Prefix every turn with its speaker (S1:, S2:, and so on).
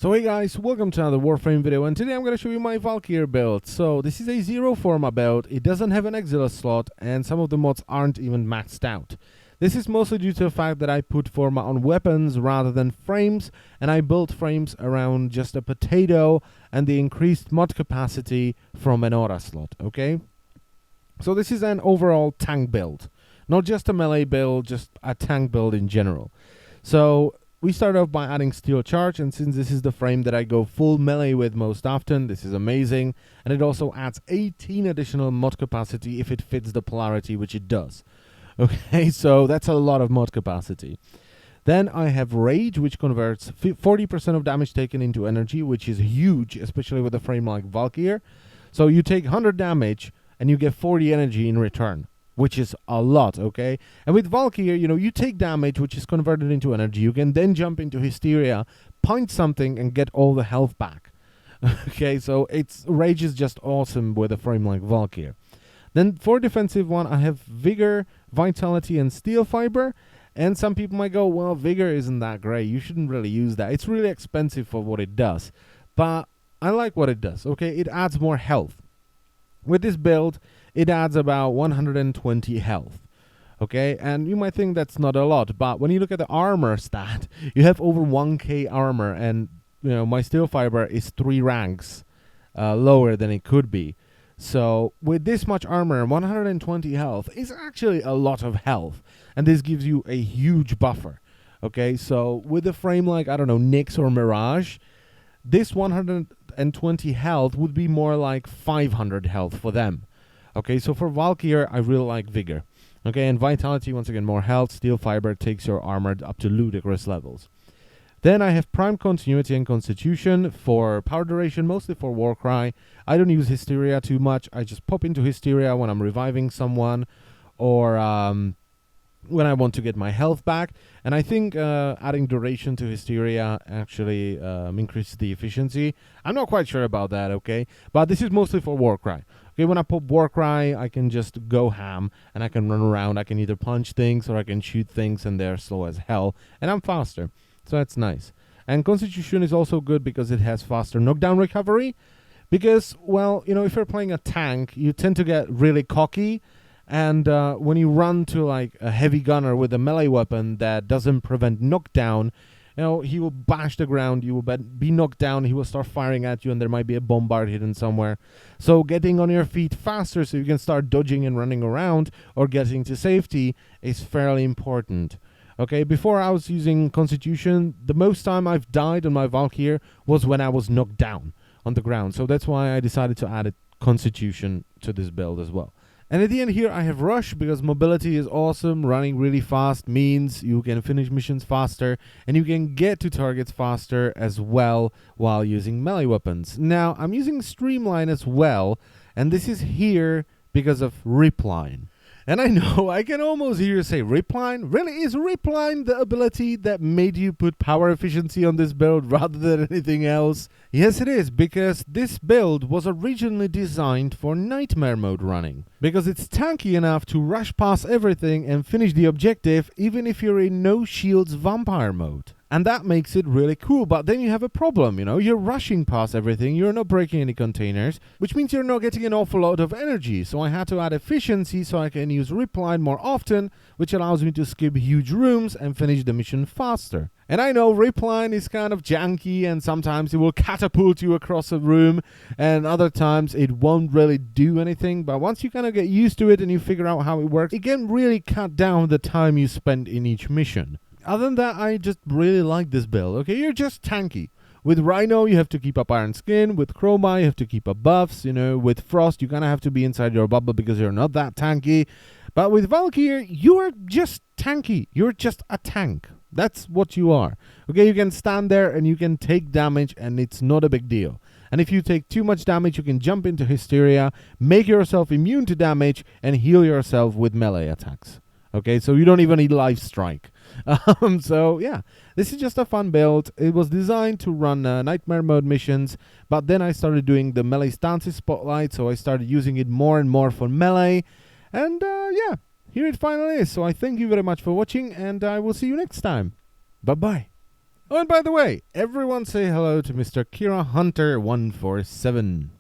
S1: So hey guys, welcome to another Warframe video, and today I'm going to show you my Valkyr build. So this is a zero Forma build. It doesn't have an Exilus slot, and some of the mods aren't even maxed out. This is mostly due to the fact that I put Forma on weapons rather than frames, and I built frames around just a potato and the increased mod capacity from an aura slot, okay? So this is an overall tank build. Not just a melee build, just a tank build in general. So we start off by adding steel charge, and since this is the frame that I go full melee with most often, this is amazing. And it also adds 18 additional mod capacity if it fits the polarity, which it does. Okay, so that's a lot of mod capacity. Then I have rage, which converts 40% of damage taken into energy, which is huge, especially with a frame like Valkyr. So you take 100 damage and you get 40 energy in return, which is a lot, okay? And with Valkyr, you take damage, which is converted into energy. You can then jump into Hysteria, punch something, and get all the health back. Okay, so rage is just awesome with a frame like Valkyr. Then for defensive one, I have Vigor, Vitality, and Steel Fiber. And some people might go, well, Vigor isn't that great. You shouldn't really use that. It's really expensive for what it does. But I like what it does, okay? It adds more health. With this build, it adds about 120 health, okay? And you might think that's not a lot, but when you look at the armor stat, you have over 1k armor, and my steel fiber is 3 ranks lower than it could be. So with this much armor and 120 health is actually a lot of health, and this gives you a huge buffer, okay? So with a frame like, I don't know, Nyx or Mirage, this 120 health would be more like 500 health for them. Okay, so for Valkyr, I really like Vigor. Okay, and Vitality, once again, more health. Steel Fiber takes your armor up to ludicrous levels. Then I have Prime Continuity and Constitution for power duration, mostly for Warcry. I don't use Hysteria too much. I just pop into Hysteria when I'm reviving someone, or when I want to get my health back. And I think adding duration to Hysteria actually increases the efficiency. I'm not quite sure about that, okay? But this is mostly for Warcry. Okay, when I pop Warcry, I can just go ham, and I can run around. I can either punch things, or I can shoot things, and they're slow as hell. And I'm faster, so that's nice. And Constitution is also good because it has faster knockdown recovery. Because, well, if you're playing a tank, you tend to get really cocky. And when you run to like a heavy gunner with a melee weapon that doesn't prevent knockdown, he will bash the ground, you will be knocked down, he will start firing at you, and there might be a bombard hidden somewhere. So getting on your feet faster so you can start dodging and running around or getting to safety is fairly important. Okay, before I was using Constitution, the most time I've died on my Valkyr was when I was knocked down on the ground. So that's why I decided to add a Constitution to this build as well. And at the end here, I have Rush, because mobility is awesome. Running really fast means you can finish missions faster, and you can get to targets faster as well while using melee weapons. Now, I'm using Streamline as well, and this is here because of Ripline. And I know, I can almost hear you say, Ripline? Really? Is Ripline the ability that made you put power efficiency on this build rather than anything else? Yes, it is, because this build was originally designed for Nightmare mode running. Because it's tanky enough to rush past everything and finish the objective, even if you're in no shields vampire mode. And that makes it really cool, but then you have a problem, you're rushing past everything, you're not breaking any containers, which means you're not getting an awful lot of energy. So I had to add efficiency so I can use Ripline more often, which allows me to skip huge rooms and finish the mission faster. And I know Ripline is kind of janky, and sometimes it will catapult you across a room, and other times it won't really do anything, but once you kind of get used to it and you figure out how it works, it can really cut down the time you spend in each mission. Other than that, I just really like this build. Okay, you're just tanky. With Rhino, you have to keep up Iron Skin. With Chroma, you have to keep up buffs. With Frost, you kind of have to be inside your bubble because you're not that tanky. But with Valkyr, you are just tanky. You're just a tank. That's what you are. Okay, you can stand there and you can take damage, and it's not a big deal. And if you take too much damage, you can jump into Hysteria, make yourself immune to damage, and heal yourself with melee attacks. Okay, so you don't even need Life Strike. So yeah, this is just a fun build. It was designed to run Nightmare mode missions, but then I started doing the melee stances spotlight, so I started using it more and more for melee. And yeah, here it finally is. So I thank you very much for watching, and I will see you next time. Bye-bye. Oh, and by the way, everyone say hello to Mr. Kira Hunter 147.